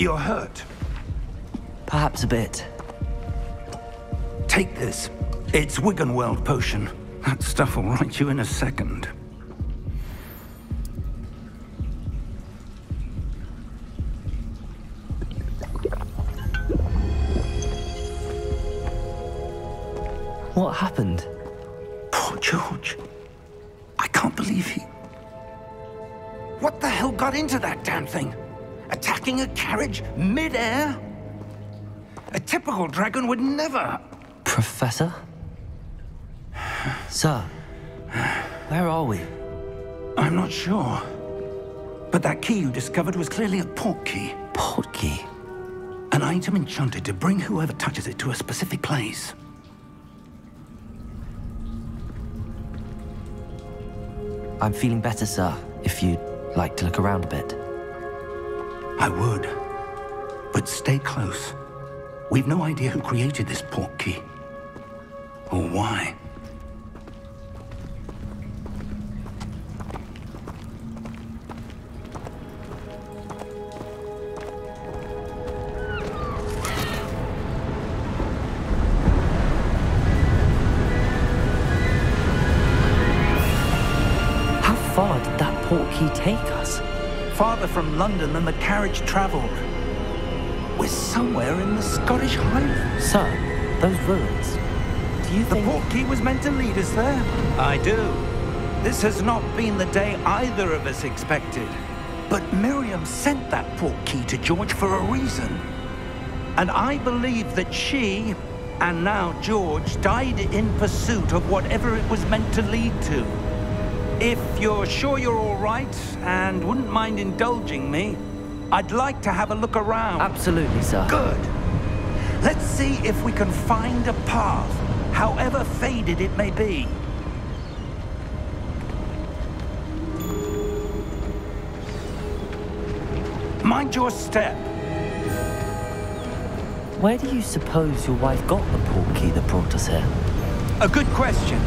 You're hurt. Perhaps a bit. Take this. It's Wiggenweld potion. That stuff will right you in a second. What happened? Poor George. I can't believe he... What the hell got into that damn thing? Attacking a carriage mid-air? A typical dragon would never... Professor? Sir, where are we? I'm not sure. But that key you discovered was clearly a port key. Port key? An item enchanted to bring whoever touches it to a specific place. I'm feeling better, sir, if you'd like to look around a bit. I would. But stay close. We've no idea who created this port key. Or why. How far did that port key take us? Farther from London than the carriage traveled. We're somewhere in the Scottish Highlands. Sir, those ruins. Do you think... The port key was meant to lead us there? I do. This has not been the day either of us expected. But Miriam sent that port key to George for a reason. And I believe that she, and now George, died in pursuit of whatever it was meant to lead to. If you're sure you're all right, and wouldn't mind indulging me, I'd like to have a look around. Absolutely, sir. Good. Let's see if we can find a path, however faded it may be. Mind your step. Where do you suppose your wife got the port key that brought us here? A good question.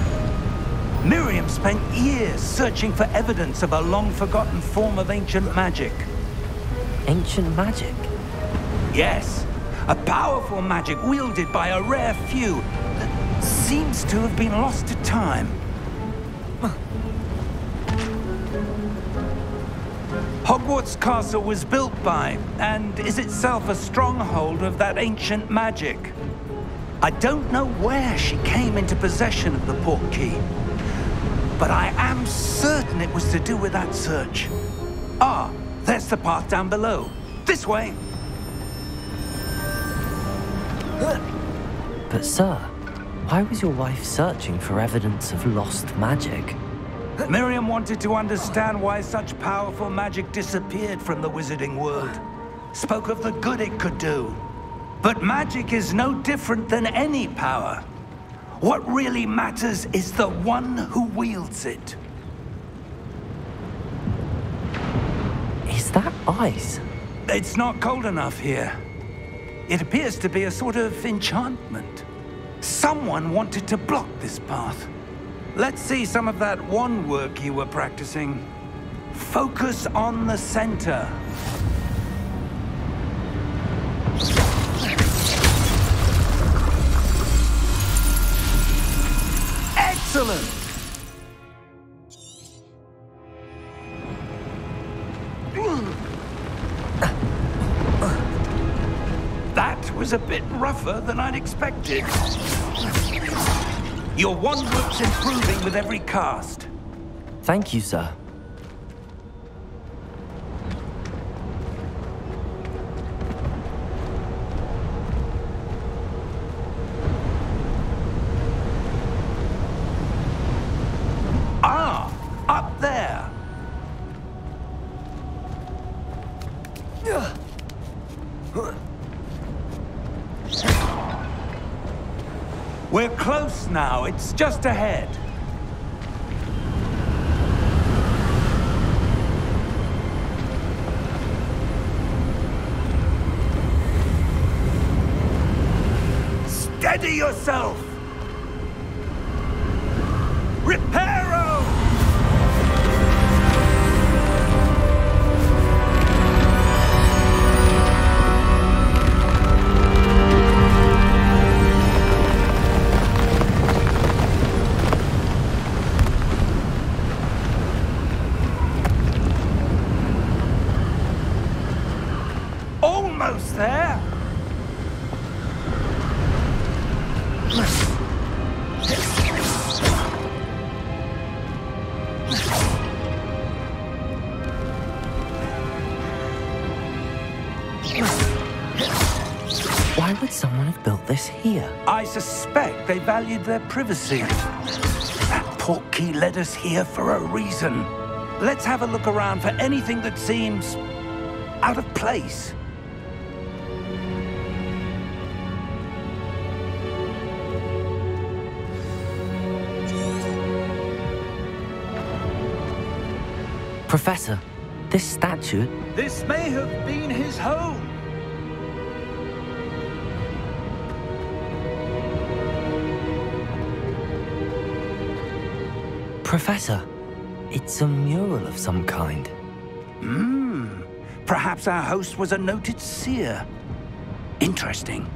Miriam spent years searching for evidence of a long-forgotten form of ancient magic. Ancient magic? Yes, a powerful magic wielded by a rare few that seems to have been lost to time. Hogwarts Castle was built by, and is itself a stronghold of that ancient magic. I don't know where she came into possession of the port key, but I am certain it was to do with that search. Ah, there's the path down below. This way. But sir, why was your wife searching for evidence of lost magic? Miriam wanted to understand why such powerful magic disappeared from the wizarding world. Spoke of the good it could do. But magic is no different than any power. What really matters is the one who wields it. Is that ice? It's not cold enough here. It appears to be a sort of enchantment. Someone wanted to block this path. Let's see some of that wand work you were practicing. Focus on the center. Excellent! That was a bit rougher than I'd expected. Your wand work's improving with every cast. Thank you, sir. Ah, up there. We're close now. It's just ahead. Steady yourself. Reparo! this here? I suspect they valued their privacy. That portkey led us here for a reason. Let's have a look around for anything that seems out of place. Professor, this statue... This may have been his home. Professor, it's a mural of some kind. Perhaps our host was a noted seer. Interesting.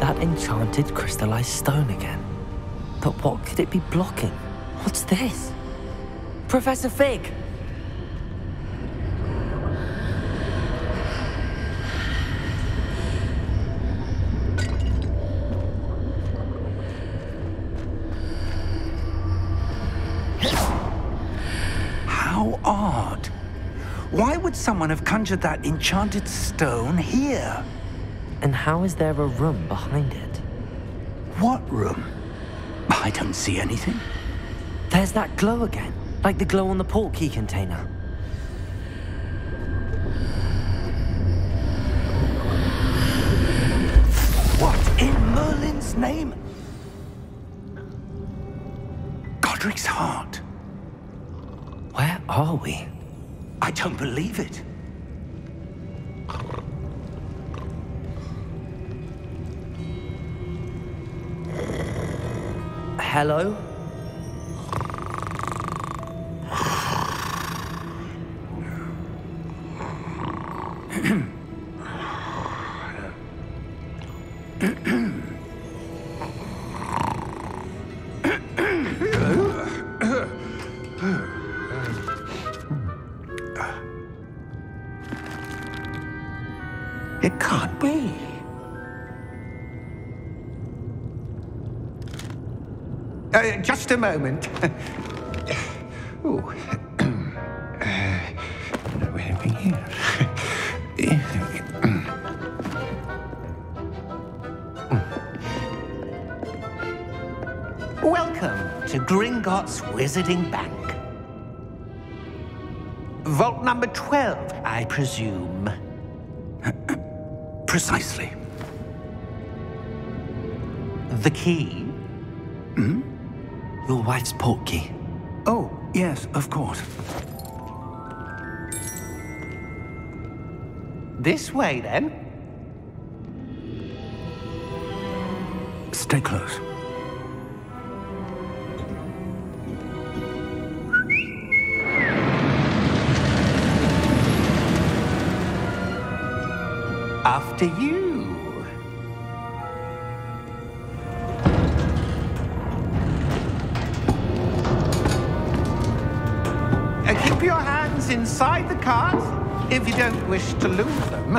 That enchanted crystallized stone again. But what could it be blocking? What's this? Professor Fig! How odd. Why would someone have conjured that enchanted stone here? And how is there a room behind it? What room? I don't see anything. There's that glow again, like the glow on the portkey container. What in Merlin's name? Godric's heart. Where are we? I don't believe it. Hello? It can't be. Just a moment. Oh. Where are we here? Welcome to Gringotts Wizarding Bank. Vault number 12, I presume. Precisely. The key? Your wife's portkey. Oh, yes, of course. This way, then. Stay close. After you. Keep your hands inside the cards if you don't wish to lose them.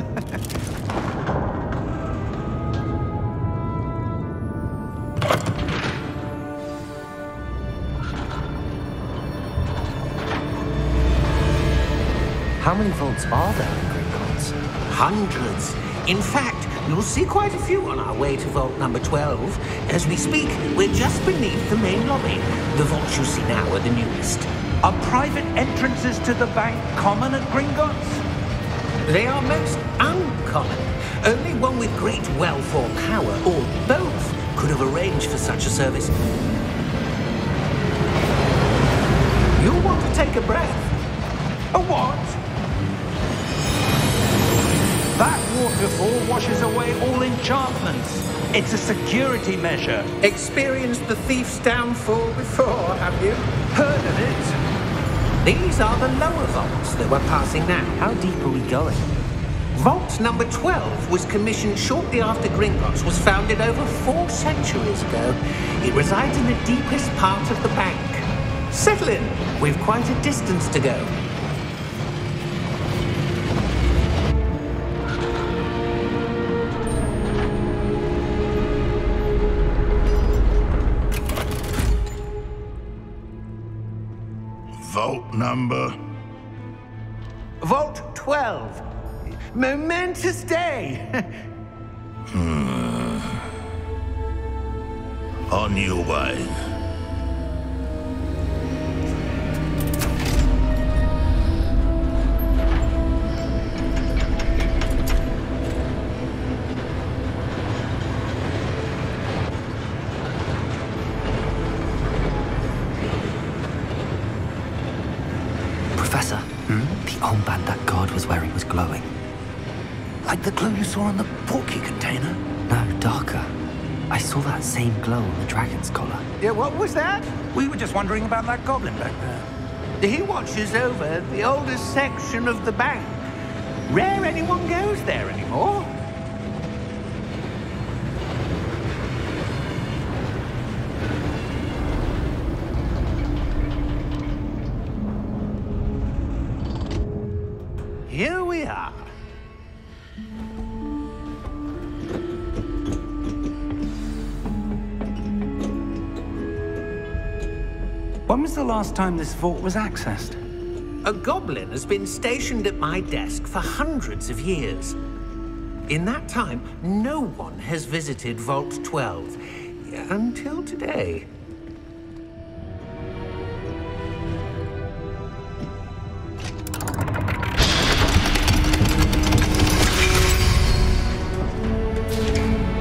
How many vaults are there in Gringotts? Hundreds. In fact, you'll see quite a few on our way to vault number 12. As we speak, we're just beneath the main lobby. The vaults you see now are the newest. Are private entrances to the bank common at Gringotts? They are most uncommon. Only one with great wealth or power, or both, could have arranged for such a service. You'll want to take a breath. A what? That waterfall washes away all enchantments. It's a security measure. Experienced the thief's downfall before, have you? Heard of it? These are the lower vaults that we're passing now. How deep are we going? Vault number 12 was commissioned shortly after Gringotts was founded over 4 centuries ago. It resides in the deepest part of the bank. Settle in. We've quite a distance to go. vault number? Vault 12. Momentous day. On your way. Professor, the armband that guard was wearing was glowing. Like the glow you saw on the portkey container? No, darker. I saw that same glow on the dragon's collar. Yeah, what was that? We were just wondering about that goblin back there. He watches over the oldest section of the bank. Rare anyone goes there anymore. Here we are. When was the last time this vault was accessed? A goblin has been stationed at my desk for hundreds of years. In that time, no one has visited Vault 12 until today.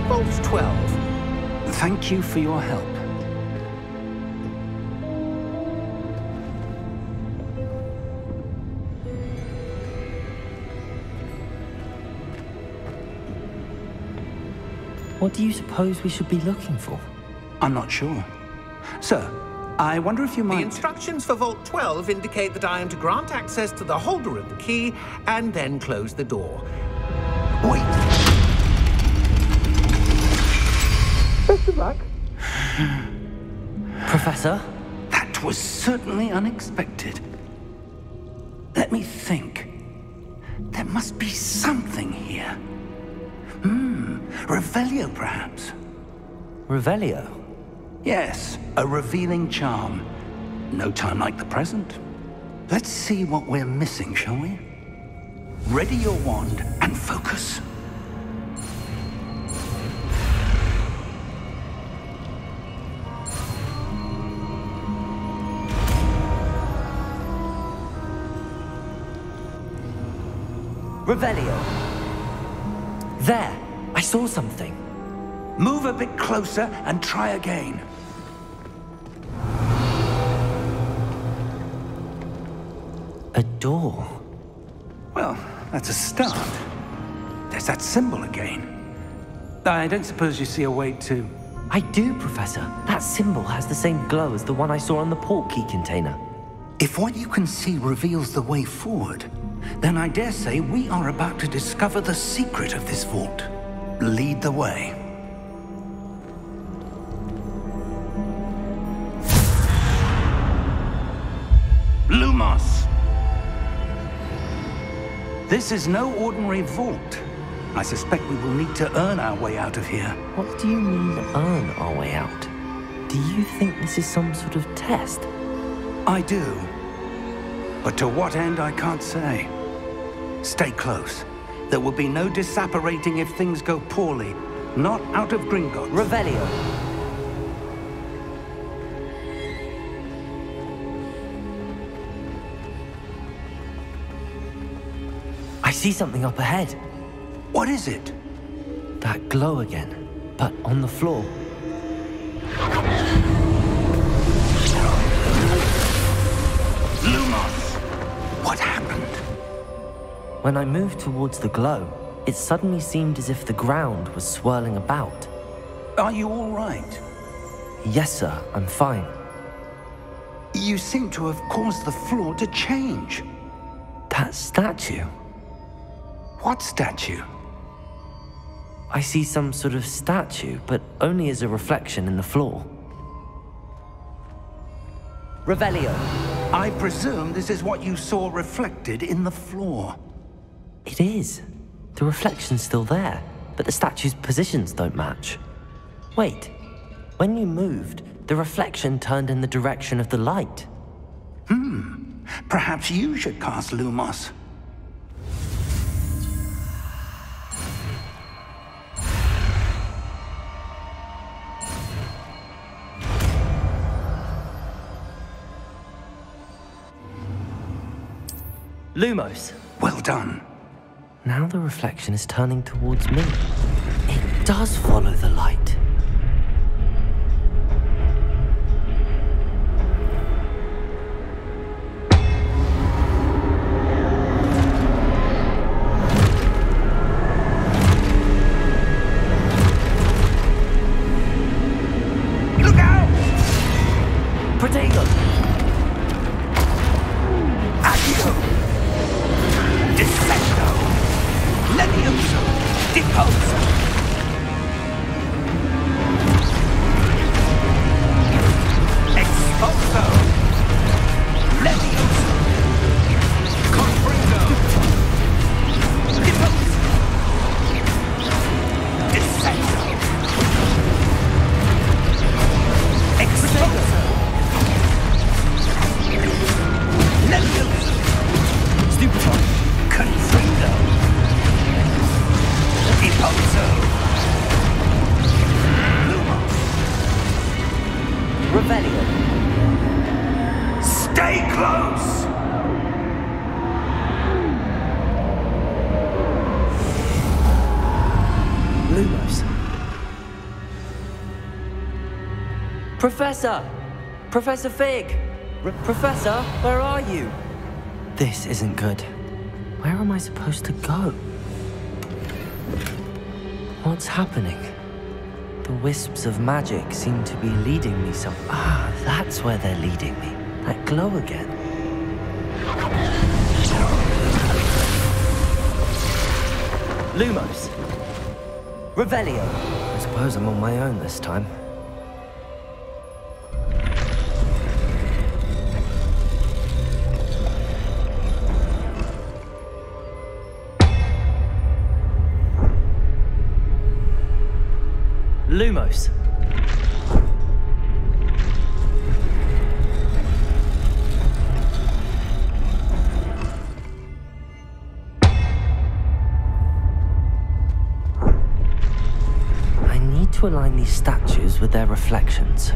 Vault 12. Thank you for your help. What do you suppose we should be looking for? I'm not sure. Sir, I wonder if you The might... instructions for Vault 12 indicate that I am to grant access to the holder of the key and then close the door. Wait! Best of luck. Professor? That was certainly unexpected. Let me think. There must be something here. Revelio, perhaps? Revelio? Yes, a revealing charm. No time like the present. Let's see what we're missing, shall we? Ready your wand and focus. Revelio! There! I saw something. Move a bit closer and try again. A door. Well, that's a start. There's that symbol again. I don't suppose you see a way to... I do, Professor. That symbol has the same glow as the one I saw on the portkey container. If what you can see reveals the way forward, then I dare say we are about to discover the secret of this vault. Lead the way. Lumos! This is no ordinary vault. I suspect we will need to earn our way out of here. What do you mean, earn our way out? Do you think this is some sort of test? I do. But to what end, I can't say. Stay close. There will be no disapparating if things go poorly. Not out of Gringotts. Revelio. I see something up ahead. What is it? That glow again, but on the floor. Lumos! What happened? When I moved towards the glow, it suddenly seemed as if the ground was swirling about. Are you all right? Yes, sir, I'm fine. You seem to have caused the floor to change. That statue? What statue? I see some sort of statue, but only as a reflection in the floor. Revelio. I presume this is what you saw reflected in the floor. It is. The reflection's still there, but the statue's positions don't match. Wait, when you moved, the reflection turned in the direction of the light. Perhaps you should cast Lumos. Lumos. Well done. Now the reflection is turning towards me. It does follow the light. Look out! Protego! Accio! Dissecto! Levioso! Deposo! Exposo! Levioso! Confringo! Deposo! Dissecto! Exposo! Levioso! Stupefy! Confringo! Deposo! Lumos! Revelio! Stay close! Lumos. Professor! Professor Fig! Professor, where are you? This isn't good. Where am I supposed to go? What's happening? The wisps of magic seem to be leading me some... Ah, that's where they're leading me. That glow again. Lumos. Revelio. I suppose I'm on my own this time. Lumos. I need to align these statues with their reflections.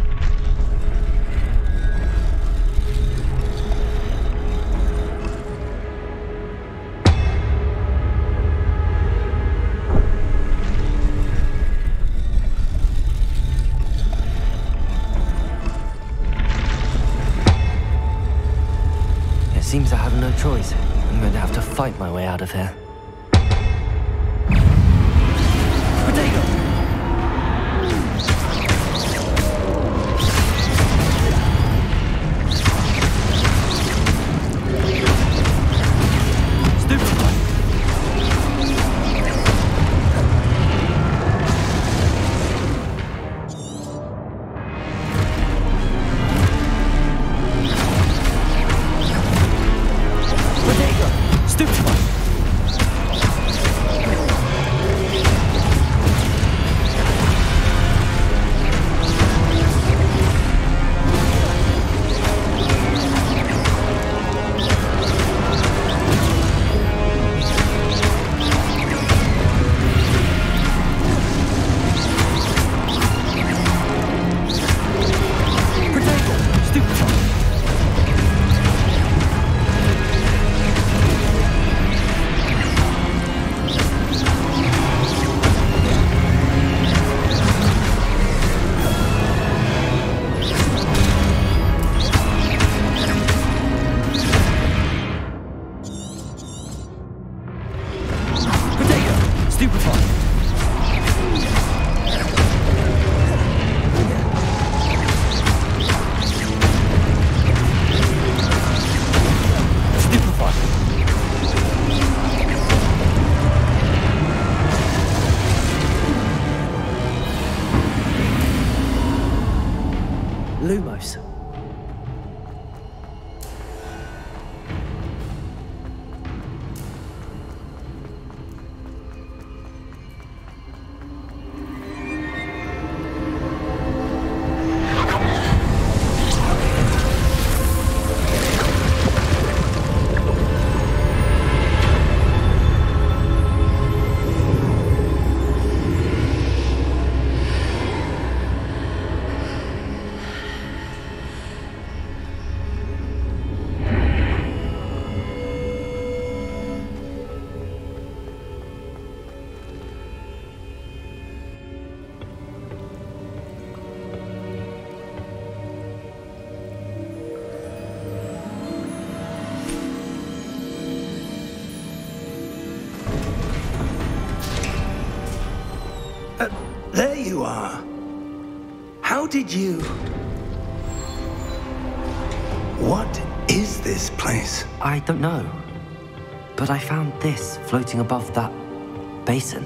Seems I have no choice. I'm going to have to fight my way out of here. Protego! Stupefy! Stupefy! Lumos. you are. How did you... What is this place? I don't know. But I found this floating above that basin.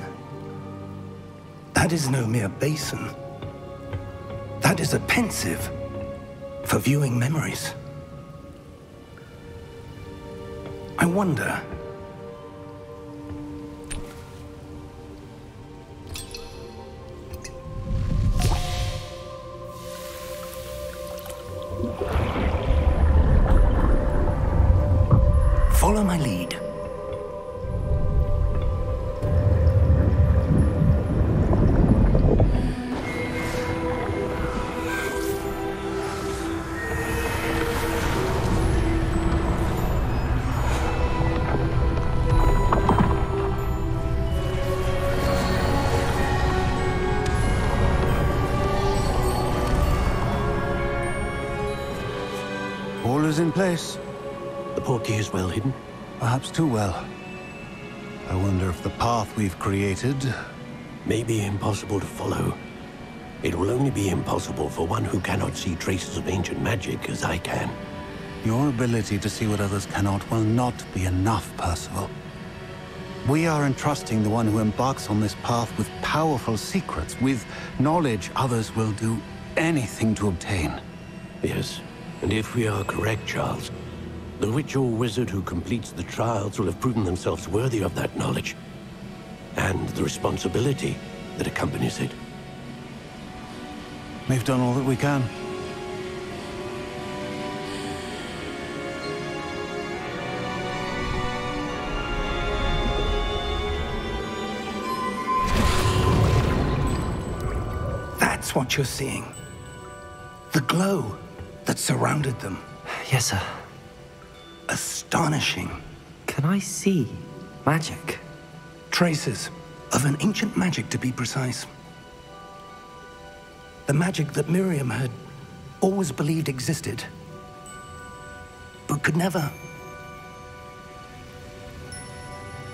That is no mere basin. That is a pensive for viewing memories. I wonder... Follow my lead. All is in place. The portkey is well hidden? Perhaps too well. I wonder if the path we've created... may be impossible to follow. It will only be impossible for one who cannot see traces of ancient magic as I can. Your ability to see what others cannot will not be enough, Percival. We are entrusting the one who embarks on this path with powerful secrets, with knowledge others will do anything to obtain. Yes, and if we are correct, Charles, the witch or wizard who completes the trials will have proven themselves worthy of that knowledge, and the responsibility that accompanies it. We've done all that we can. That's what you're seeing. The glow that surrounded them. Yes, sir. Astonishing. Can I see magic? Traces of an ancient magic, to be precise. The magic that Miriam had always believed existed, but could never.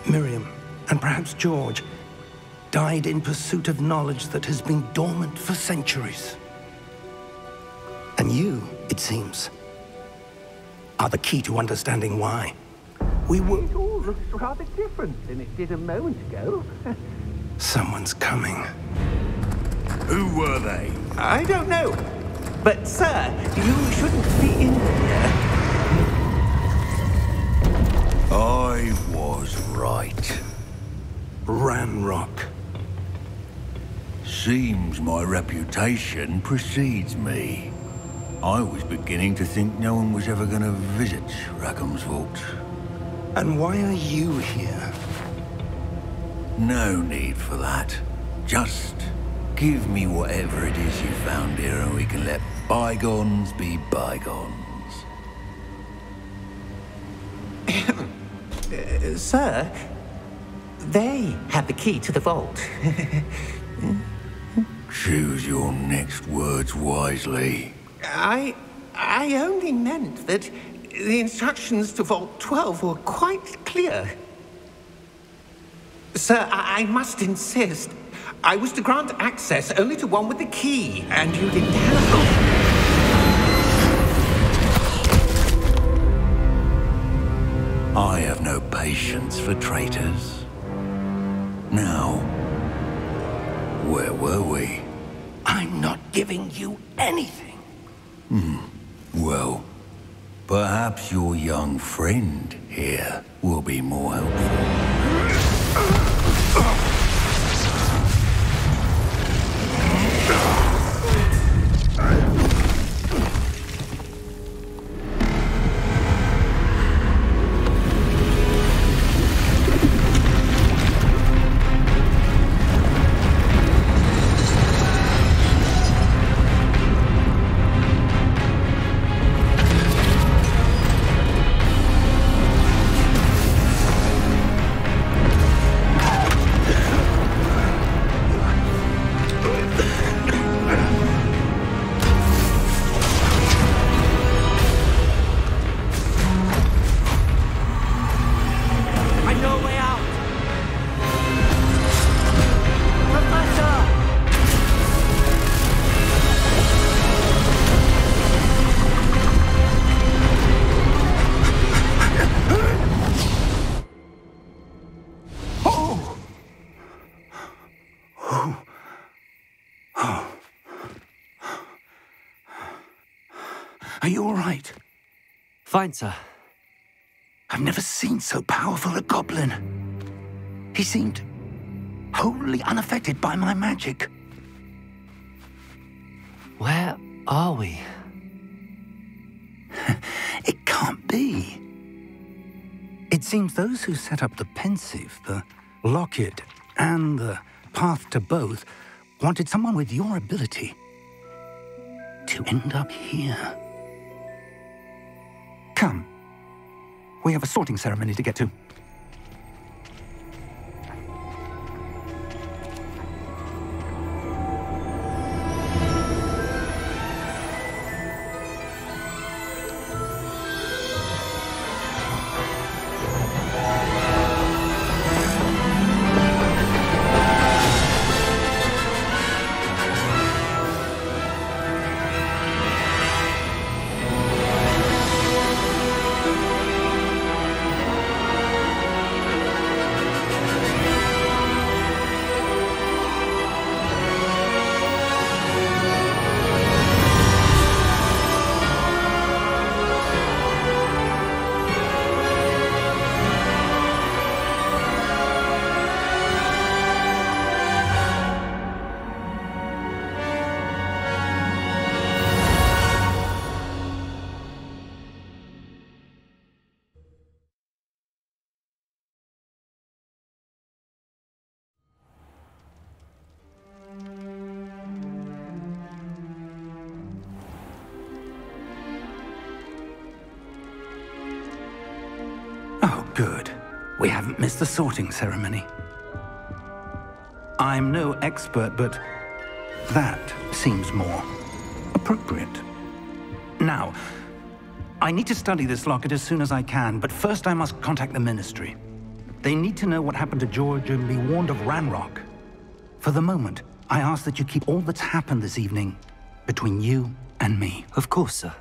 Miriam, and perhaps George, died in pursuit of knowledge that has been dormant for centuries. And you, it seems, are the key to understanding why. We were... It all looks rather different than it did a moment ago. Someone's coming. Who were they? I don't know. But, sir, you shouldn't be in here. I was right. Ranrock. Seems my reputation precedes me. I was beginning to think no one was ever going to visit Rackham's Vault. And why are you here? No need for that. Just give me whatever it is you found here and we can let bygones be bygones. Sir, they have the key to the vault. Choose your next words wisely. I only meant that the instructions to Vault 12 were quite clear. Sir, I must insist. I was to grant access only to one with the key, and you didn't have... I have no patience for traitors. Now, where were we? I'm not giving you anything. Well, perhaps your young friend here will be more helpful. Are you all right? Fine, sir. I've never seen so powerful a goblin. He seemed wholly unaffected by my magic. Where are we? It can't be. It seems those who set up the pensive, the locket, and the path to both wanted someone with your ability to end up here. Come. We have a sorting ceremony to get to. Good. We haven't missed the sorting ceremony. I'm no expert, but that seems more appropriate. Now, I need to study this locket as soon as I can, but first I must contact the Ministry. They need to know what happened to George and be warned of Ranrock. For the moment, I ask that you keep all that's happened this evening between you and me. Of course, sir.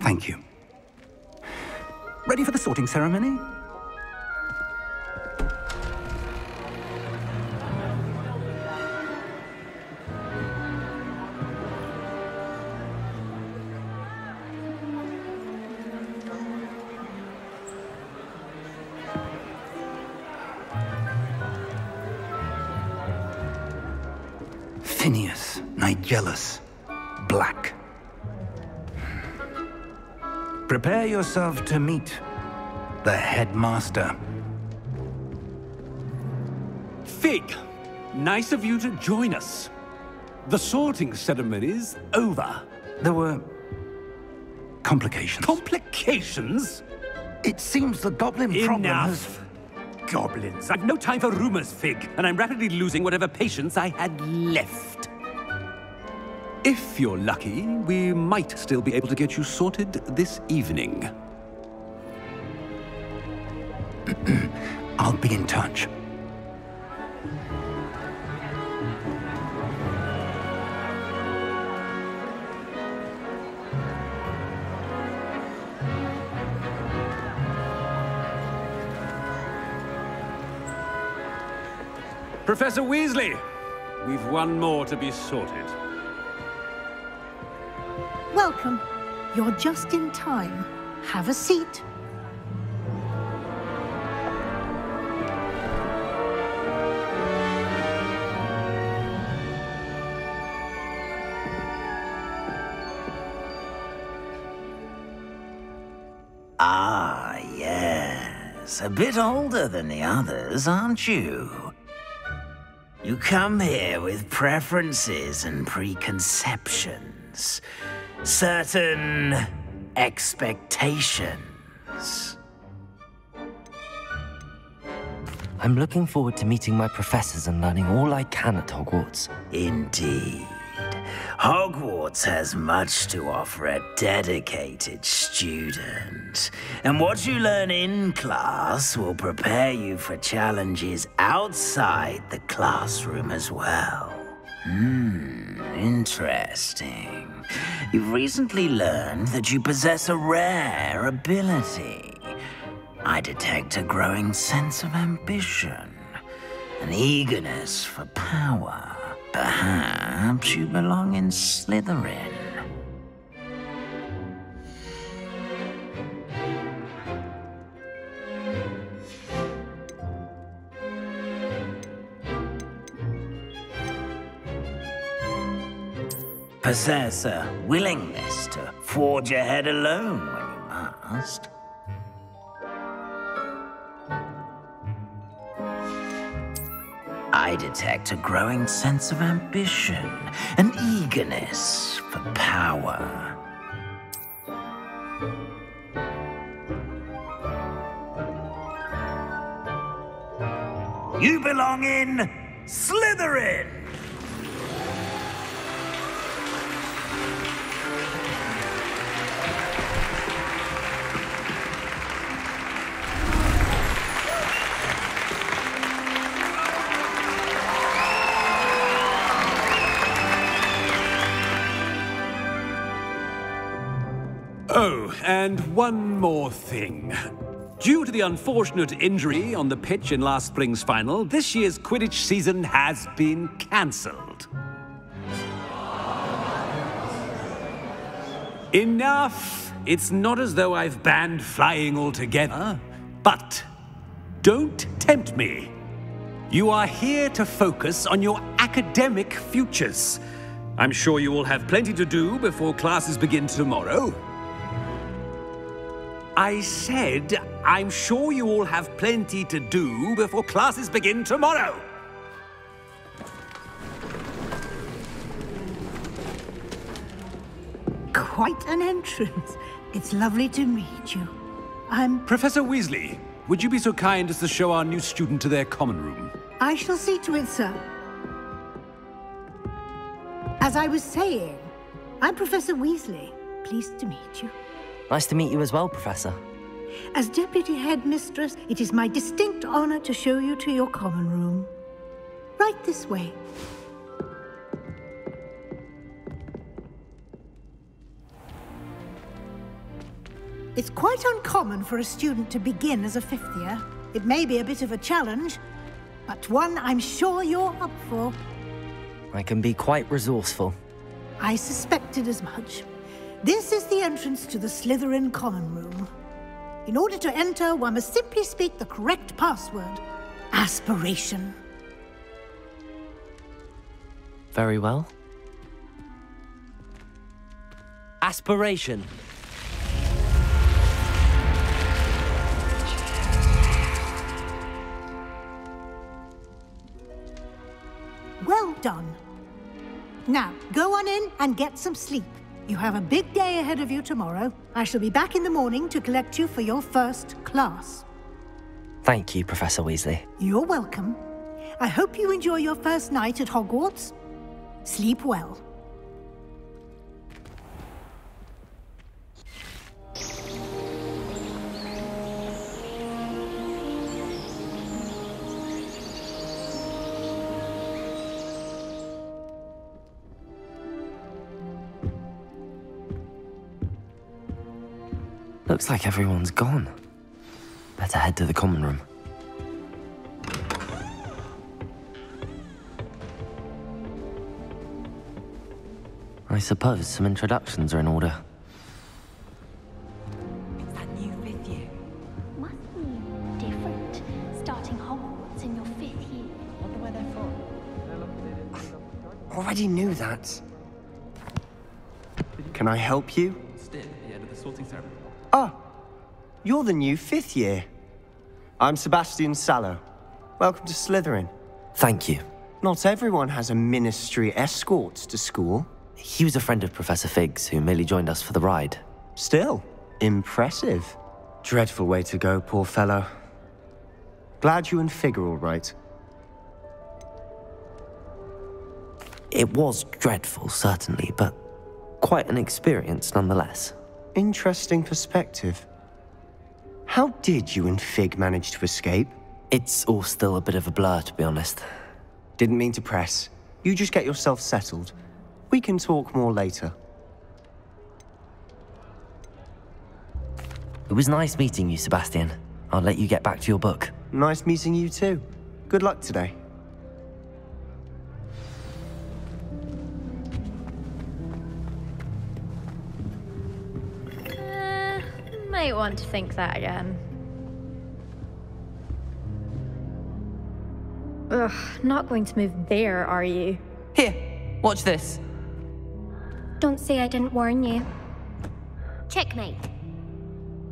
Thank you. Ready for the sorting ceremony? Phineas, Nigellus, Black. Prepare yourself to meet the headmaster. Fig, nice of you to join us. The sorting ceremony's over. There were complications. Complications? It seems the goblin problem has... Enough! Goblins. I've no time for rumors, Fig, and I'm rapidly losing whatever patience I had left. If you're lucky, we might still be able to get you sorted this evening. I'll be in touch. Professor Weasley, we've one more to be sorted. Welcome. You're just in time. Have a seat. Ah, yes. A bit older than the others, aren't you? You come here with preferences and preconceptions. Certain expectations. I'm looking forward to meeting my professors and learning all I can at Hogwarts. Indeed. Hogwarts has much to offer a dedicated student. And what you learn in class will prepare you for challenges outside the classroom as well. Interesting. You've recently learned that you possess a rare ability. I detect a growing sense of ambition, an eagerness for power. Perhaps you belong in Slytherin. possess a willingness to forge ahead alone when you must. I detect a growing sense of ambition, an eagerness for power. You belong in Slytherin! Oh, and one more thing. Due to the unfortunate injury on the pitch in last spring's final, this year's Quidditch season has been cancelled. Enough! It's not as though I've banned flying altogether, but don't tempt me. You are here to focus on your academic futures. I'm sure you will have plenty to do before classes begin tomorrow. I said, I'm sure you all have plenty to do before classes begin tomorrow. Quite an entrance. It's lovely to meet you. I'm... Professor Weasley, would you be so kind as to show our new student to their common room? I shall see to it, sir. As I was saying, I'm Professor Weasley. Pleased to meet you. Nice to meet you as well, Professor. As Deputy Headmistress, it is my distinct honor to show you to your common room. Right this way. It's quite uncommon for a student to begin as a fifth year. It may be a bit of a challenge, but one I'm sure you're up for. I can be quite resourceful. I suspected as much. This is the entrance to the Slytherin common room. In order to enter, one must simply speak the correct password. Aspiration. Very well. Aspiration. Well done. Now, go on in and get some sleep. You have a big day ahead of you tomorrow. I shall be back in the morning to collect you for your first class. Thank you, Professor Weasley. You're welcome. I hope you enjoy your first night at Hogwarts. Sleep well. Looks like everyone's gone. Better head to the common room. I suppose some introductions are in order. It's that new fifth year. Must be different. Starting Hogwarts in your fifth year. Wonder where they're from. Already knew that. Can I help you? Ah, you're the new fifth year. I'm Sebastian Sallow. Welcome to Slytherin. Thank you. Not everyone has a ministry escort to school. He was a friend of Professor Fig's who merely joined us for the ride. Still, impressive. Dreadful way to go, poor fellow. Glad you and Fig are all right. It was dreadful, certainly, but quite an experience nonetheless. Interesting perspective. How did you and Fig manage to escape? It's all still a bit of a blur, to be honest. Didn't mean to press. You just get yourself settled. We can talk more later. It was nice meeting you, Sebastian. I'll let you get back to your book. Nice meeting you too. Good luck today. Might want to think that again. Ugh, not going to move there, are you? Here, watch this. Don't say I didn't warn you. Checkmate.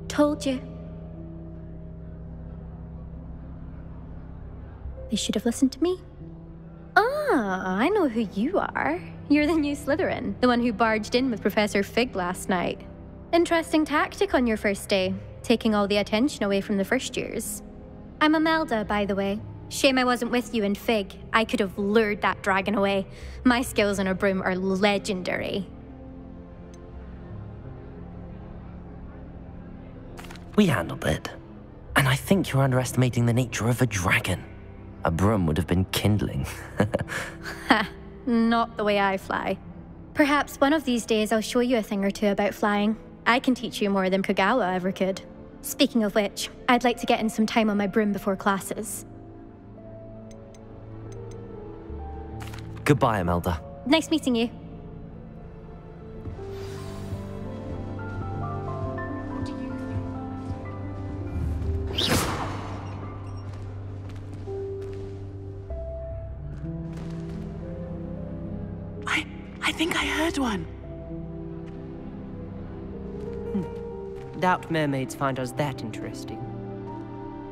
Told you. They should have listened to me. Ah, I know who you are. You're the new Slytherin, the one who barged in with Professor Fig last night. Interesting tactic on your first day, taking all the attention away from the first years. I'm Imelda, by the way. Shame I wasn't with you in Fig. I could have lured that dragon away. My skills on a broom are legendary. We handled it. And I think you're underestimating the nature of a dragon. A broom would have been kindling. Ha, not the way I fly. Perhaps one of these days I'll show you a thing or two about flying. I can teach you more than Kagawa ever could. Speaking of which, I'd like to get in some time on my broom before classes. Goodbye, Imelda. Nice meeting you. I think I heard one. Doubt mermaids find us that interesting.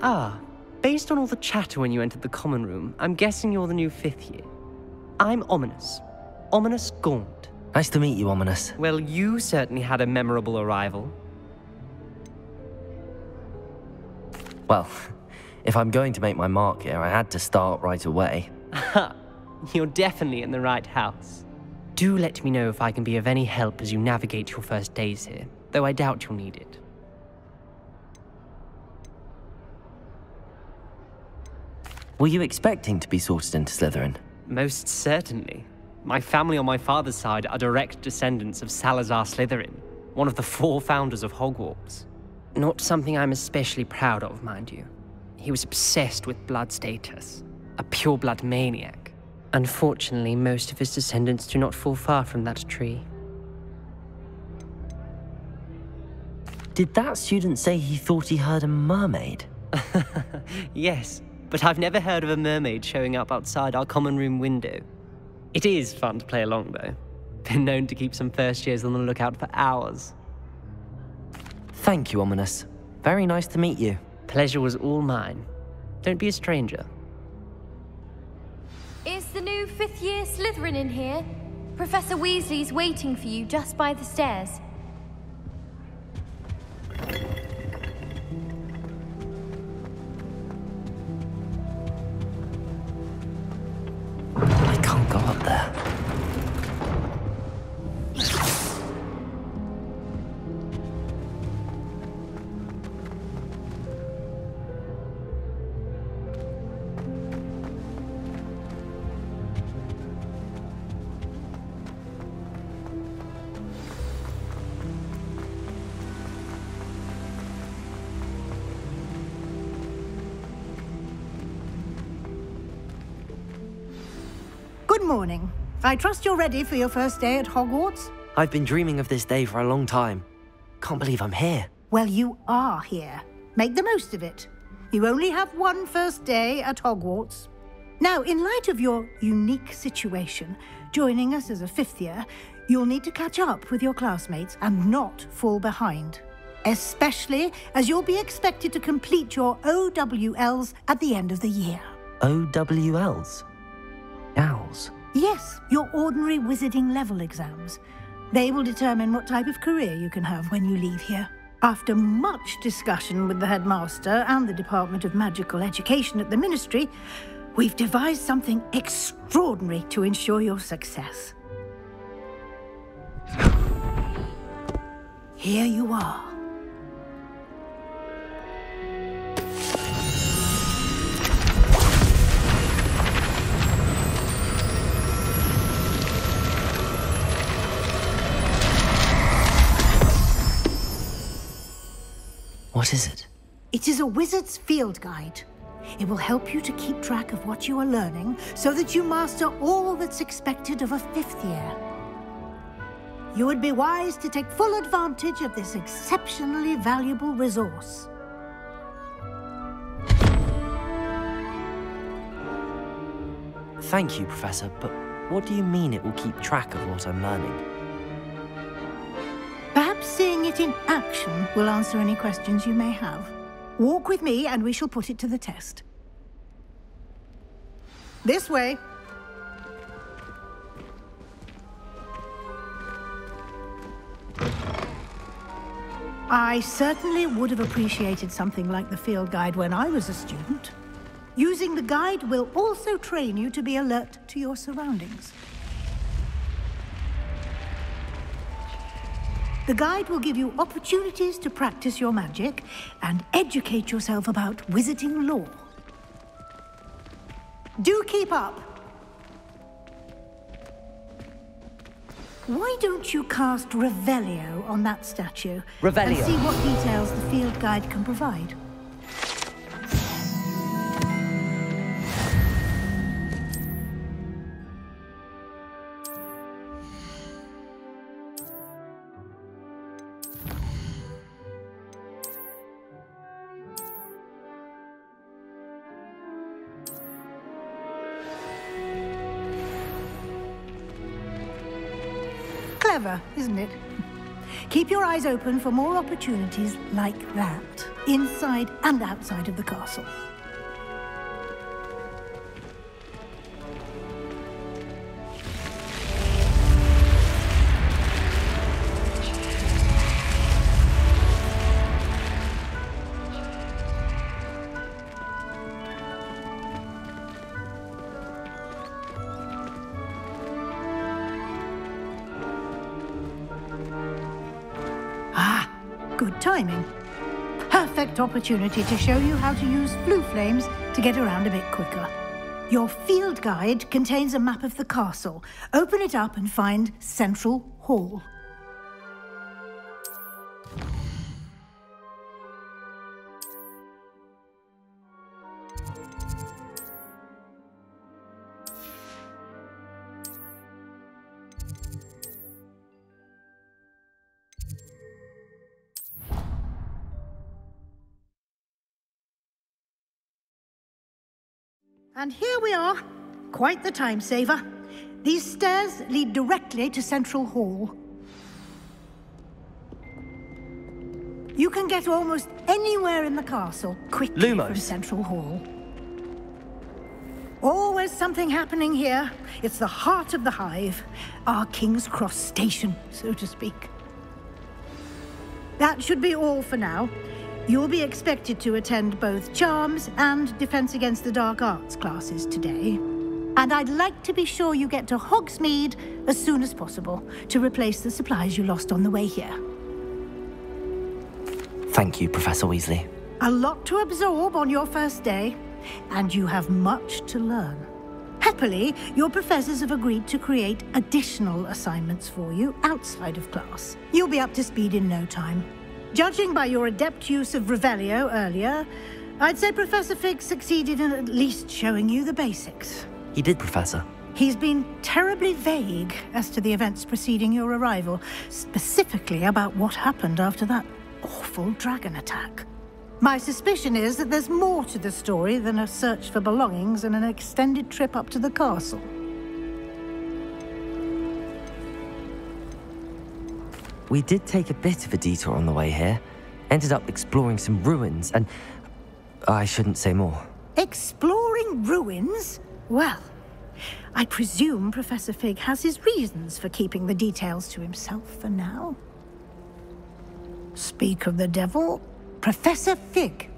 Ah, based on all the chatter when you entered the common room, I'm guessing you're the new 5th year. I'm Ominous. Ominous Gaunt. Nice to meet you, Ominous. Well, you certainly had a memorable arrival. Well, if I'm going to make my mark here, I had to start right away. Ha! You're definitely in the right house. Do let me know if I can be of any help as you navigate your first days here, though I doubt you'll need it. Were you expecting to be sorted into Slytherin? Most certainly. My family on my father's side are direct descendants of Salazar Slytherin, one of the 4 founders of Hogwarts. Not something I'm especially proud of, mind you. He was obsessed with blood status, a pure-blood maniac. Unfortunately, most of his descendants do not fall far from that tree. Did that student say he thought he heard a mermaid? Yes, but I've never heard of a mermaid showing up outside our common room window. It is fun to play along, though. Been known to keep some first years on the lookout for hours. Thank you, Ominous. Very nice to meet you. Pleasure was all mine. Don't be a stranger. Is the new 5th year Slytherin in here? Professor Weasley's waiting for you just by the stairs. I can't go up there. Good morning. I trust you're ready for your first day at Hogwarts? I've been dreaming of this day for a long time. Can't believe I'm here. Well, you are here. Make the most of it. You only have one first day at Hogwarts. Now, in light of your unique situation, joining us as a 5th year, you'll need to catch up with your classmates and not fall behind. Especially as you'll be expected to complete your OWLs at the end of the year. OWLs? Owls? Yes, your ordinary wizarding level exams. They will determine what type of career you can have when you leave here. After much discussion with the headmaster and the Department of Magical Education at the Ministry, we've devised something extraordinary to ensure your success. Here you are. What is it? It is a wizard's field guide. It will help you to keep track of what you are learning so that you master all that's expected of a 5th year. You would be wise to take full advantage of this exceptionally valuable resource. Thank you, Professor, but what do you mean it will keep track of what I'm learning? Perhaps seeing it in action will answer any questions you may have. Walk with me and we shall put it to the test. This way. I certainly would have appreciated something like the field guide when I was a student. Using the guide will also train you to be alert to your surroundings. The guide will give you opportunities to practice your magic and educate yourself about wizarding lore. Do keep up! Why don't you cast Revelio on that statue? Revelio. And see what details the field guide can provide. Clever, isn't it? Keep your eyes open for more opportunities like that, inside and outside of the castle. Good timing. Perfect opportunity to show you how to use flue flames to get around a bit quicker. Your field guide contains a map of the castle. Open it up and find Central Hall. And here we are. Quite the time saver. These stairs lead directly to Central Hall. You can get almost anywhere in the castle quickly from Central Hall. Always something happening here. It's the heart of the hive. Our King's Cross station, so to speak. That should be all for now. You'll be expected to attend both Charms and Defense Against the Dark Arts classes today. And I'd like to be sure you get to Hogsmeade as soon as possible to replace the supplies you lost on the way here. Thank you, Professor Weasley. A lot to absorb on your first day, and you have much to learn. Happily, your professors have agreed to create additional assignments for you outside of class. You'll be up to speed in no time. Judging by your adept use of Revelio earlier, I'd say Professor Fig succeeded in at least showing you the basics. He did, Professor. He's been terribly vague as to the events preceding your arrival, specifically about what happened after that awful dragon attack. My suspicion is that there's more to the story than a search for belongings and an extended trip up to the castle. We did take a bit of a detour on the way here. Ended up exploring some ruins and... I shouldn't say more. Exploring ruins? Well, I presume Professor Fig has his reasons for keeping the details to himself for now. Speak of the devil, Professor Fig.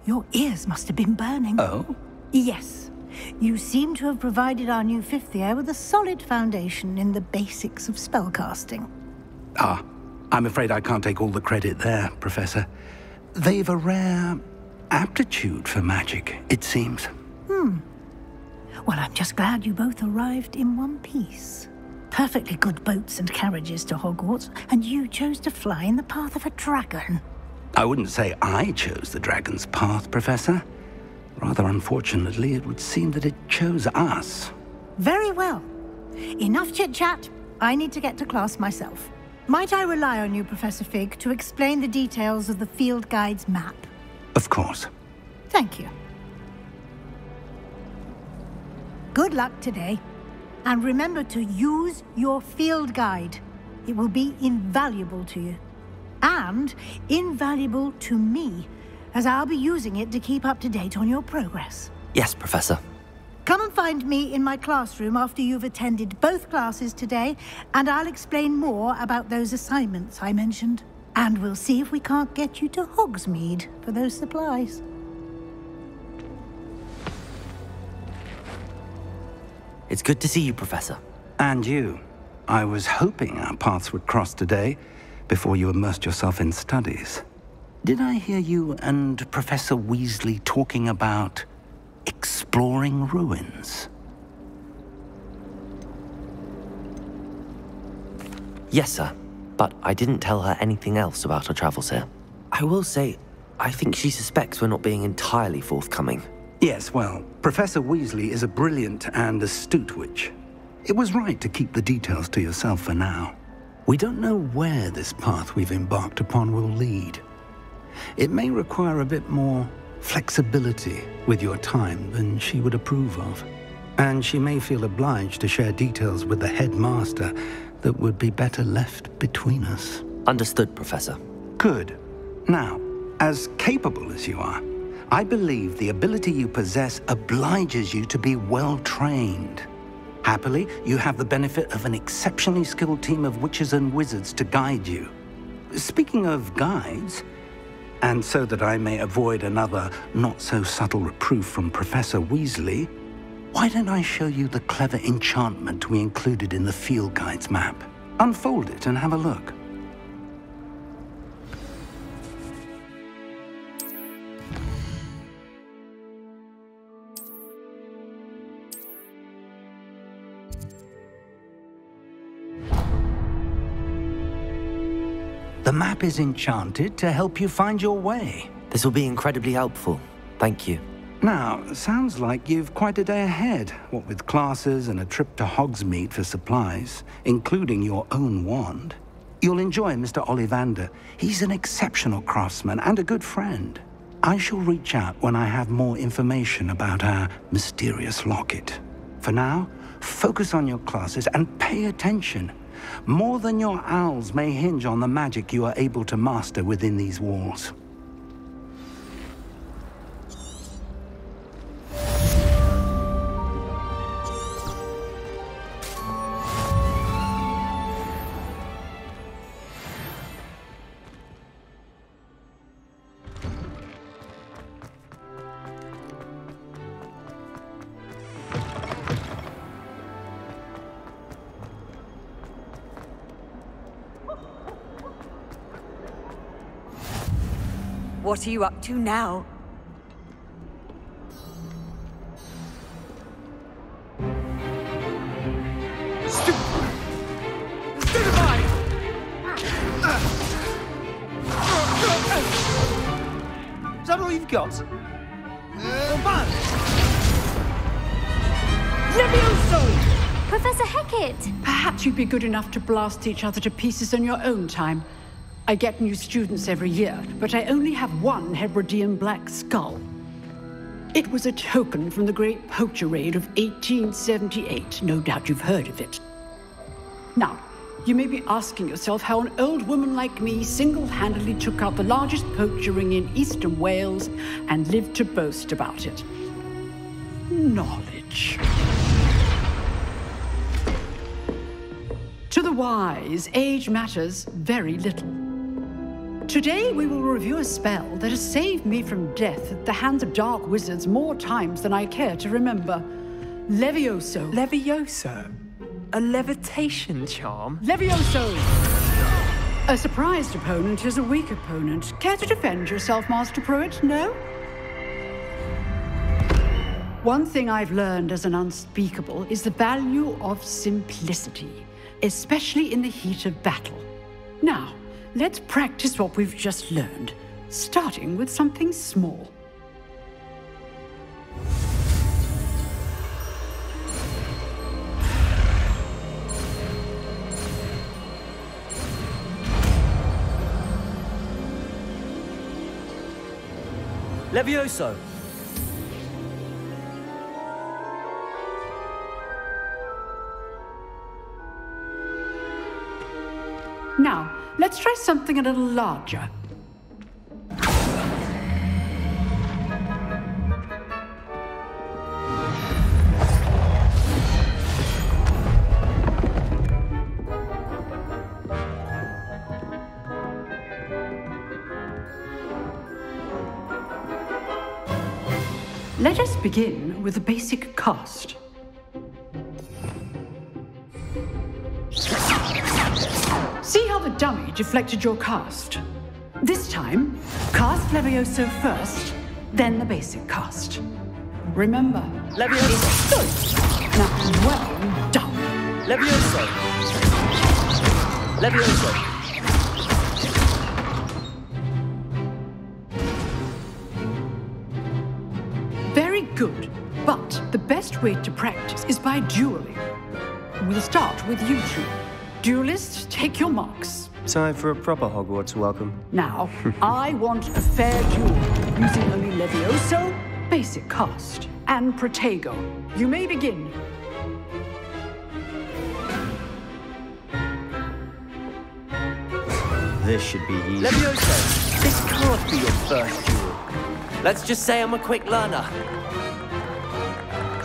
Your ears must have been burning. Oh? Yes. You seem to have provided our new fifth year with a solid foundation in the basics of spellcasting. Ah, I'm afraid I can't take all the credit there, Professor. They've a rare aptitude for magic, it seems. Well, I'm just glad you both arrived in one piece. Perfectly good boats and carriages to Hogwarts, and you chose to fly in the path of a dragon. I wouldn't say I chose the dragon's path, Professor. Rather unfortunately, it would seem that it chose us. Very well. Enough chit-chat. I need to get to class myself. Might I rely on you, Professor Fig, to explain the details of the field guide's map? Of course. Thank you. Good luck today. And remember to use your field guide. It will be invaluable to you. And invaluable to me, as I'll be using it to keep up to date on your progress. Yes, Professor. Come and find me in my classroom after you've attended both classes today, and I'll explain more about those assignments I mentioned. And we'll see if we can't get you to Hogsmeade for those supplies. It's good to see you, Professor. And you. I was hoping our paths would cross today, before you immersed yourself in studies. Did I hear you and Professor Weasley talking about exploring ruins? Yes, sir. But I didn't tell her anything else about our travels here. I will say, I think she suspects we're not being entirely forthcoming. Yes, well, Professor Weasley is a brilliant and astute witch. It was right to keep the details to yourself for now. We don't know where this path we've embarked upon will lead. It may require a bit more flexibility with your time than she would approve of. And she may feel obliged to share details with the headmaster that would be better left between us. Understood, Professor. Good. Now, as capable as you are, I believe the ability you possess obliges you to be well-trained. Happily, you have the benefit of an exceptionally skilled team of witches and wizards to guide you. Speaking of guides, and so that I may avoid another not-so-subtle reproof from Professor Weasley, why don't I show you the clever enchantment we included in the field guide's map? Unfold it and have a look. The map is enchanted to help you find your way. This will be incredibly helpful. Thank you. Now, sounds like you've quite a day ahead, what with classes and a trip to Hogsmeade for supplies, including your own wand. You'll enjoy Mr. Ollivander. He's an exceptional craftsman and a good friend. I shall reach out when I have more information about our mysterious locket. For now, focus on your classes and pay attention. More than your owls may hinge on the magic you are able to master within these walls. What are you up to now? Is that all you've got? Levioso! Professor Hecat! Perhaps you'd be good enough to blast each other to pieces on your own time. I get new students every year, but I only have one Hebridean black skull. It was a token from the Great Poacher Raid of 1878. No doubt you've heard of it. Now, you may be asking yourself how an old woman like me single-handedly took out the largest poacher ring in eastern Wales and lived to boast about it. Knowledge. To the wise, age matters very little. Today, we will review a spell that has saved me from death at the hands of dark wizards more times than I care to remember. Levioso. Levioso? A levitation charm? Levioso! A surprised opponent is a weak opponent. Care to defend yourself, Master Pruitt? No? One thing I've learned as an unspeakable is the value of simplicity, especially in the heat of battle. Now, let's practice what we've just learned, starting with something small. Levioso! Now, let's try something a little larger. Let us begin with the basic cast. See how the dummy deflected your cast? This time, cast Levioso first, then the basic cast. Remember, Levioso! Good! Now, well done! Levioso! Levioso! Very good, but the best way to practice is by dueling. We'll start with you two. Duelists, take your marks. Time for a proper Hogwarts welcome. Now, I want a fair duel, using only Levioso, basic cast, and Protego. You may begin. This should be easy. Levioso, this can't be your first duel. Let's just say I'm a quick learner.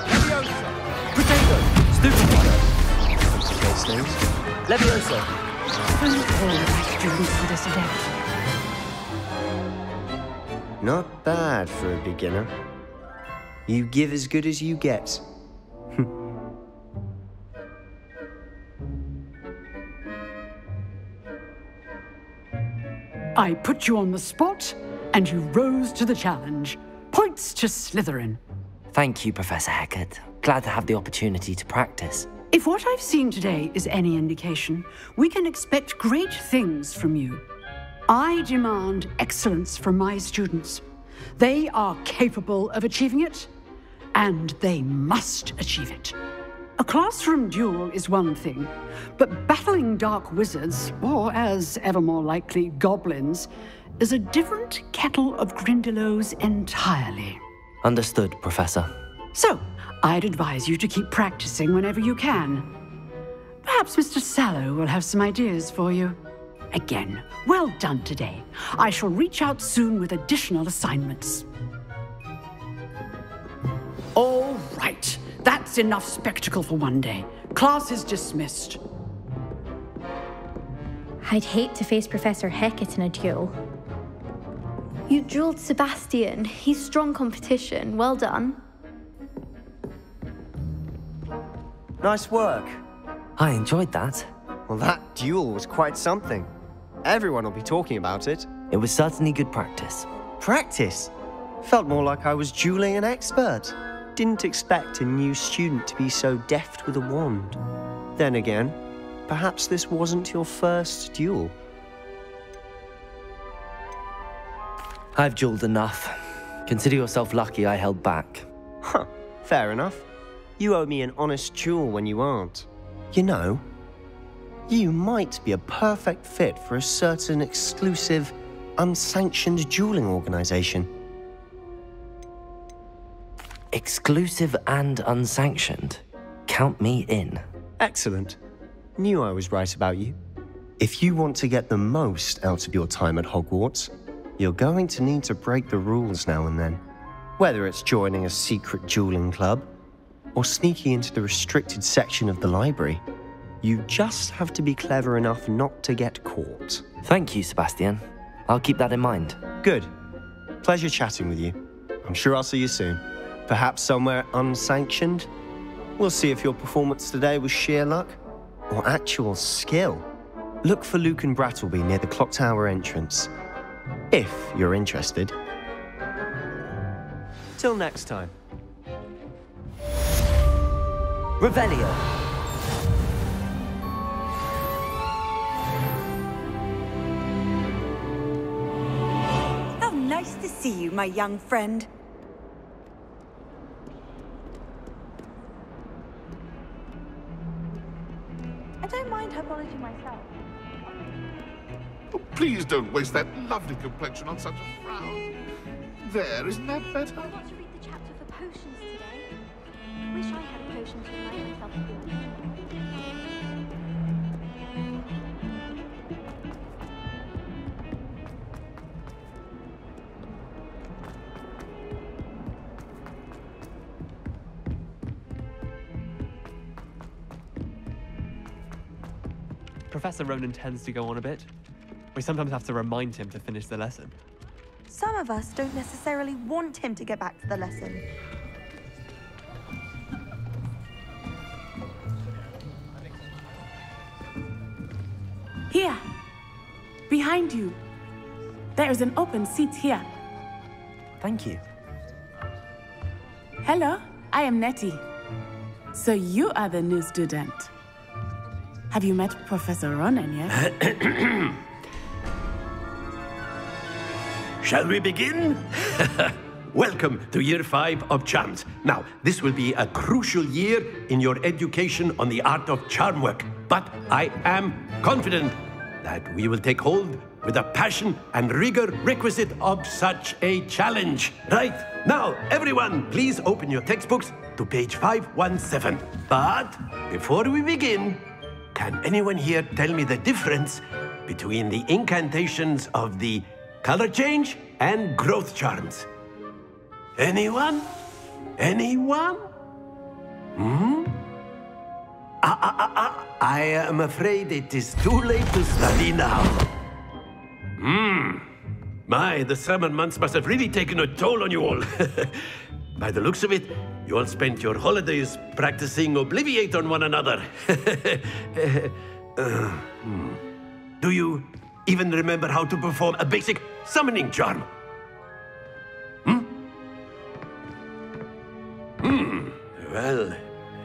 Levioso! Protego! Stupido! Case names. Levioso! Don't all like duels for this adept. Not bad for a beginner. You give as good as you get. I put you on the spot, and you rose to the challenge. Points to Slytherin. Thank you, Professor Hecat. Glad to have the opportunity to practice. If what I've seen today is any indication, we can expect great things from you. I demand excellence from my students. They are capable of achieving it, and they must achieve it. A classroom duel is one thing, but battling dark wizards, or as ever more likely, goblins, is a different kettle of Grindylows entirely. Understood, Professor. So, I'd advise you to keep practicing whenever you can. Perhaps Mr. Sallow will have some ideas for you. Again, well done today. I shall reach out soon with additional assignments. All right. That's enough spectacle for one day. Class is dismissed. I'd hate to face Professor Hecat in a duel. You drilled Sebastian. He's strong competition. Well done. Nice work. I enjoyed that. Well, that duel was quite something. Everyone will be talking about it. It was certainly good practice. Practice? Felt more like I was dueling an expert. Didn't expect a new student to be so deft with a wand. Then again, perhaps this wasn't your first duel. I've dueled enough. Consider yourself lucky I held back. Huh, fair enough. You owe me an honest duel when you aren't. You know, you might be a perfect fit for a certain exclusive, unsanctioned dueling organization. Exclusive and unsanctioned. Count me in. Excellent. Knew I was right about you. If you want to get the most out of your time at Hogwarts, you're going to need to break the rules now and then. Whether it's joining a secret dueling club, or sneaking into the restricted section of the library, you just have to be clever enough not to get caught. Thank you, Sebastian. I'll keep that in mind. Good. Pleasure chatting with you. I'm sure I'll see you soon. Perhaps somewhere unsanctioned? We'll see if your performance today was sheer luck or actual skill. Look for Luke and Brattleby near the clock tower entrance, if you're interested. Till next time. Revelio. How nice to see you, my young friend. I don't mind herbology myself. Oh, please don't waste that lovely complexion on such a frown. There, isn't that better? I got to read the chapter for potions today. Wish I had a potion to remind myself of Professor Ronan tends to go on a bit. We sometimes have to remind him to finish the lesson. Some of us don't necessarily want him to get back to the lesson. Here, behind you. There is an open seat here. Thank you. Hello, I am Nettie. So you are the new student. Have you met Professor Ronan yet? Shall we begin? Welcome to Year 5 of Charms. Now, this will be a crucial year in your education on the art of charm work. But I am confident that we will take hold with the passion and rigor requisite of such a challenge. Right, now, everyone, please open your textbooks to page 517. But before we begin, can anyone here tell me the difference between the incantations of the color change and growth charms? Anyone? Anyone? I am afraid it is too late to study now. My, the summer months must have really taken a toll on you all. By the looks of it, you all spent your holidays practicing Obliviate on one another. Do you even remember how to perform a basic summoning charm? Well,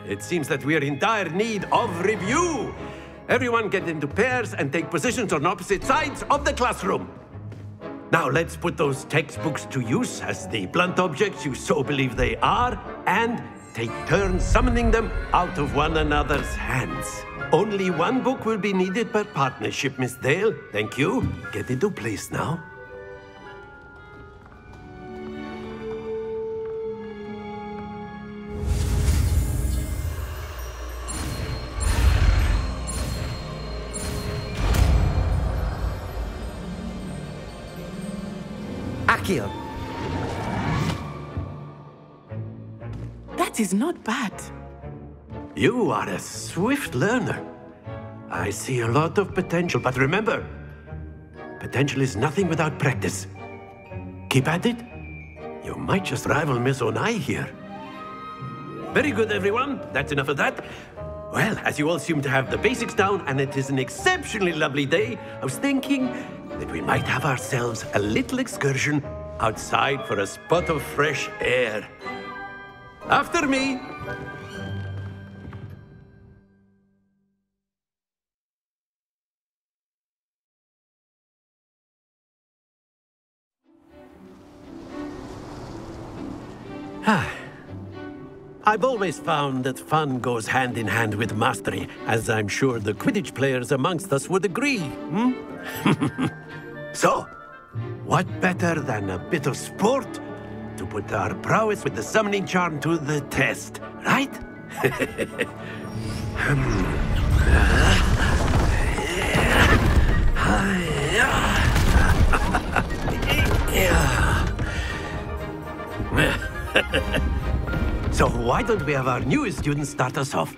it seems that we are in dire need of review. Everyone get into pairs and take positions on opposite sides of the classroom. Now let's put those textbooks to use as the blunt objects you so believe they are, and take turns summoning them out of one another's hands. Only one book will be needed per partnership, Miss Dale. Thank you. Get into place now. Accio. That is not bad. You are a swift learner. I see a lot of potential, but remember, potential is nothing without practice. Keep at it. You might just rival Miss Onai here. Very good, everyone. That's enough of that. Well, as you all seem to have the basics down, and it is an exceptionally lovely day, I was thinking that we might have ourselves a little excursion outside for a spot of fresh air. After me. I've always found that fun goes hand in hand with mastery, as I'm sure the Quidditch players amongst us would agree. So, what better than a bit of sport to put our prowess with the summoning charm to the test, right? So why don't we have our newest student start us off?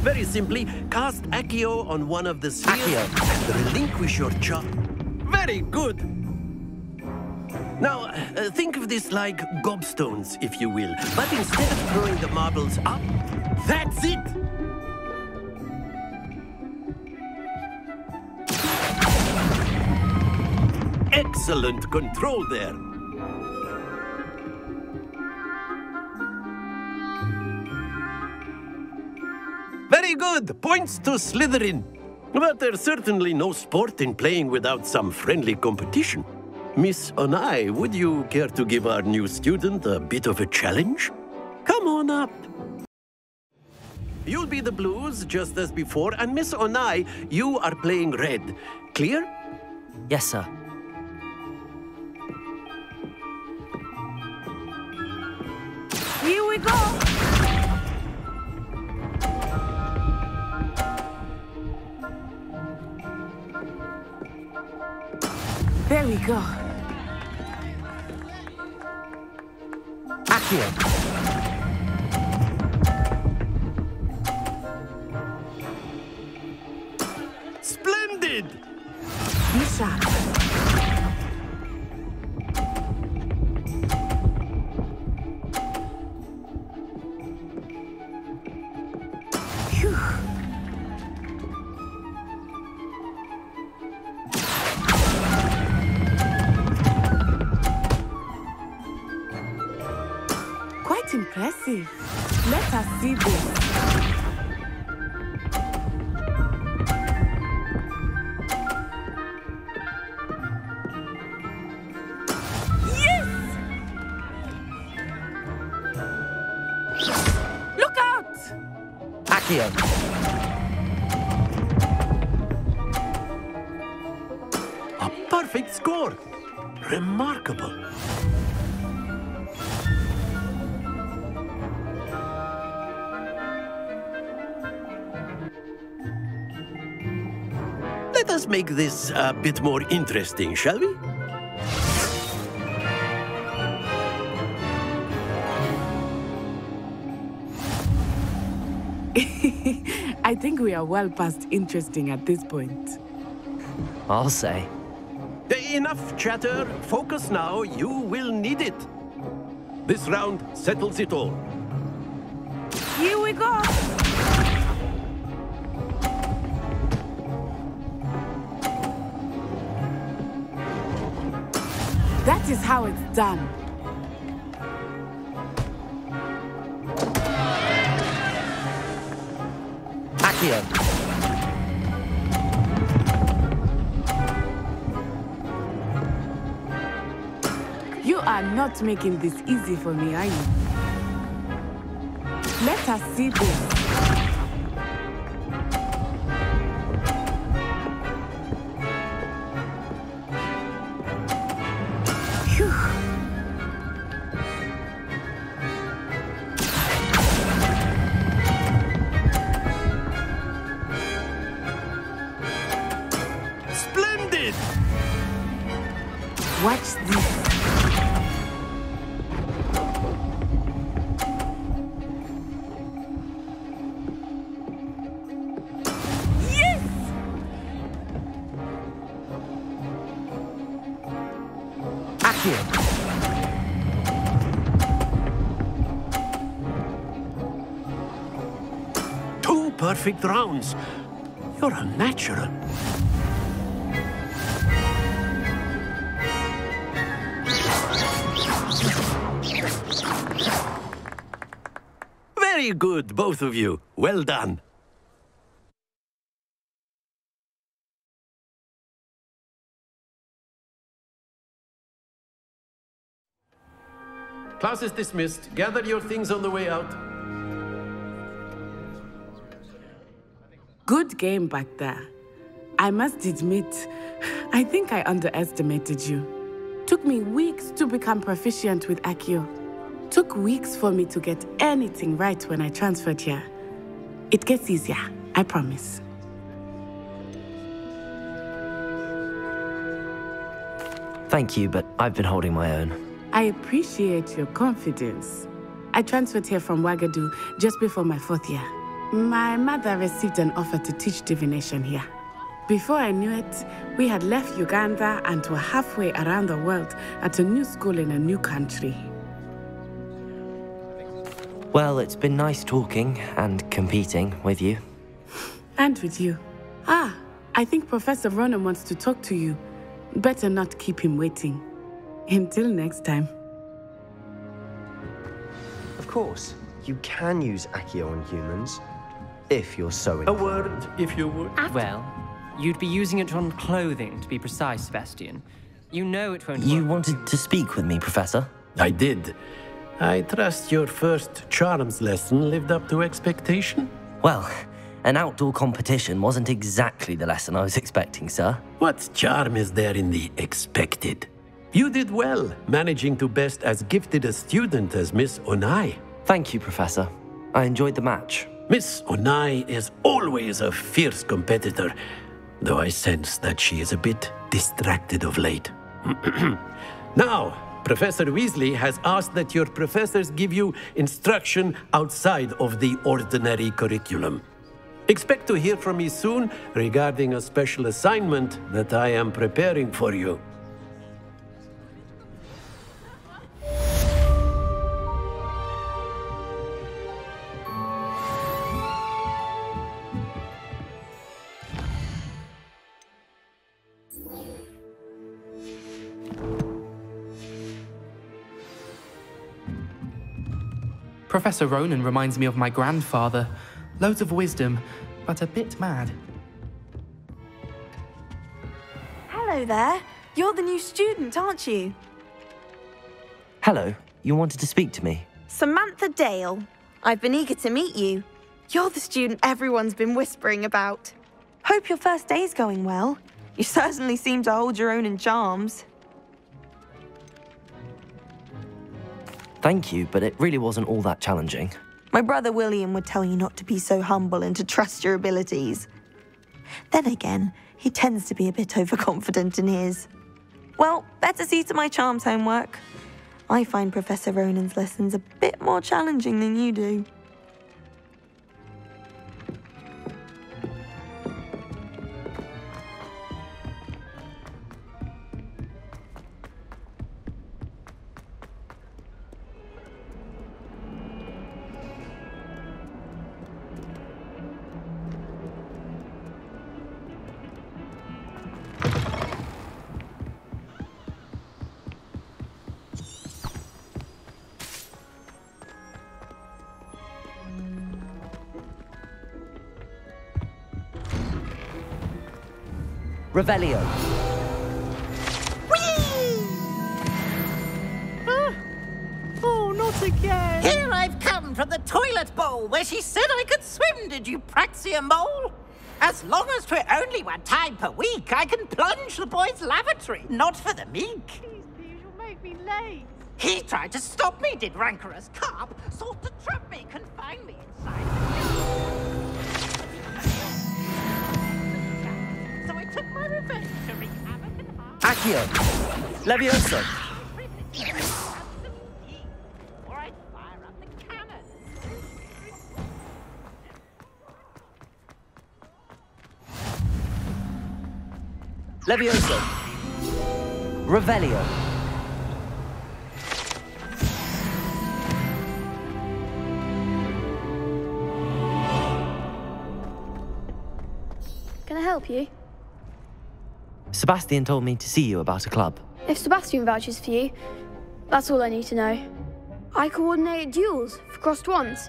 Very simply, cast Accio on one of the spheres and relinquish your charm. Very good. Now, think of this like gobstones, if you will. But instead of throwing the marbles up, that's it! Excellent control there. Very good. Points to Slytherin. But there's certainly no sport in playing without some friendly competition. Miss Onai, would you care to give our new student a bit of a challenge? Come on up. You'll be the blues, just as before, and Miss Onai, you are playing red. Clear? Yes, sir. Here we go! There we go. Accio! Splendid! Be sharp. Phew. Quite impressive. Let us see this. Accio. A perfect score! Remarkable! Let us make this a bit more interesting, shall we? I think we are well past interesting at this point. I'll say. Enough chatter. Focus now. You will need it. This round settles it all. Here we go! That is how it's done. Accio. You are not making this easy for me, are you? Let us see this. Phew. Splendid! Watch this. Two perfect rounds. You're a natural. Very good, both of you. Well done. Class is dismissed. Gather your things on the way out. Good game back there. I must admit, I think I underestimated you. Took me weeks to become proficient with Accio. Took weeks for me to get anything right when I transferred here. It gets easier, I promise. Thank you, but I've been holding my own. I appreciate your confidence. I transferred here from Wagadu just before my 4th year. My mother received an offer to teach divination here. Before I knew it, we had left Uganda and were halfway around the world at a new school in a new country. Well, it's been nice talking and competing with you. And with you. Ah, I think Professor Ronan wants to talk to you. Better not keep him waiting. Until next time. Of course, you can use Accio on humans, if you're so inclined. A word, if you would. Well, you'd be using it on clothing, to be precise, Sebastian. You know it won't You work. wanted to speak with me, Professor? I did. I trust your first charms lesson lived up to expectation? Well, an outdoor competition wasn't exactly the lesson I was expecting, sir. What charm is there in the expected? You did well, managing to best as gifted a student as Miss Onai. Thank you, Professor. I enjoyed the match. Miss Onai is always a fierce competitor, though I sense that she is a bit distracted of late. Now, Professor Weasley has asked that your professors give you instruction outside of the ordinary curriculum. Expect to hear from me soon regarding a special assignment that I am preparing for you. Professor Ronan reminds me of my grandfather. Loads of wisdom, but a bit mad. Hello there. You're the new student, aren't you? Hello, you wanted to speak to me? Samantha Dale. I've been eager to meet you. You're the student everyone's been whispering about. Hope your first day's going well. You certainly seem to hold your own in charms. Thank you, but it really wasn't all that challenging. My brother William would tell you not to be so humble and to trust your abilities. Then again, he tends to be a bit overconfident in his. Well, better see to my charms homework. I find Professor Ronan's lessons a bit more challenging than you do. Revelio. Oh, not again! Here I've come from the toilet bowl where she said I could swim, did you praxia mole? As long as 'twere only one time per week, I can plunge the boys' lavatory, not for the meek. Please, you'll make me late. He tried to stop me, did rancorous carp, sought to trap me, confine me inside so I took my revenge to wreak havoc and harm. Accio. Levioso. Or I'd fire up the cannon. Levioso. Revelio. Can I help you? Sebastian told me to see you about a club. If Sebastian vouches for you, that's all I need to know. I coordinate duels for crossed wands.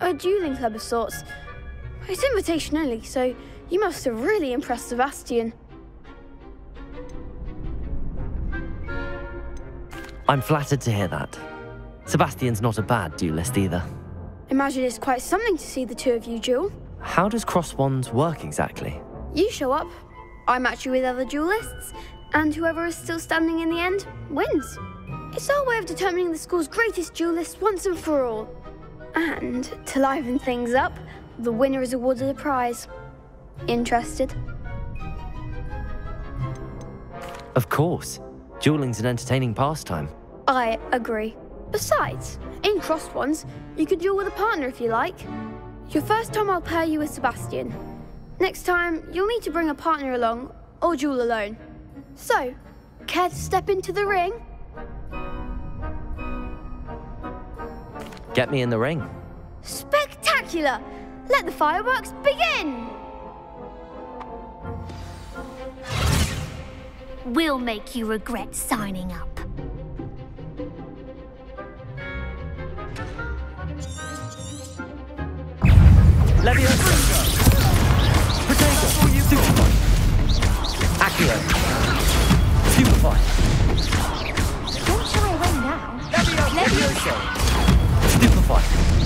A dueling club of sorts. It's invitation only, so you must have really impressed Sebastian. I'm flattered to hear that. Sebastian's not a bad duelist either. Imagine it's quite something to see the two of you duel. How does cross wands work exactly? You show up, I match you with other duelists, and whoever is still standing in the end wins. It's our way of determining the school's greatest duelist once and for all. And to liven things up, the winner is awarded a prize. Interested? Of course. Dueling's an entertaining pastime. I agree. Besides, in crossed ones, you could duel with a partner if you like. Your first time I'll pair you with Sebastian. Next time, you'll need to bring a partner along, or duel alone. So, care to step into the ring? Get me in the ring. Spectacular! Let the fireworks begin! We'll make you regret signing up. Leviosa! Potato! Stupefy! Accio! Stupefy! Don't shy away now. Leviosa! Stupefy!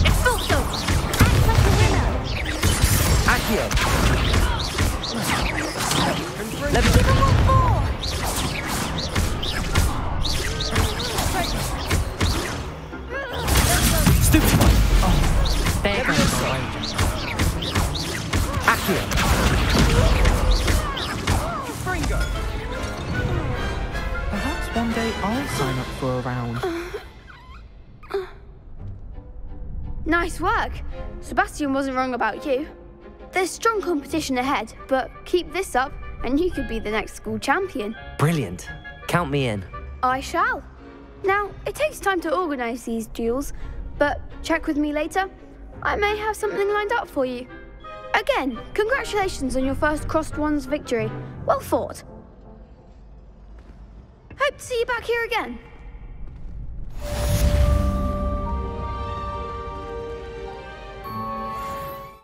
Expulso! Act like a winner! Accio! Leviosa! Stupefy! There goes the Accio! Perhaps one day I'll sign up for a round. Nice work. Sebastian wasn't wrong about you. There's strong competition ahead, but keep this up and you could be the next school champion. Brilliant. Count me in. I shall. Now, it takes time to organise these duels, but check with me later. I may have something lined up for you. Again, congratulations on your first Crossed Wands victory. Well fought. Hope to see you back here again.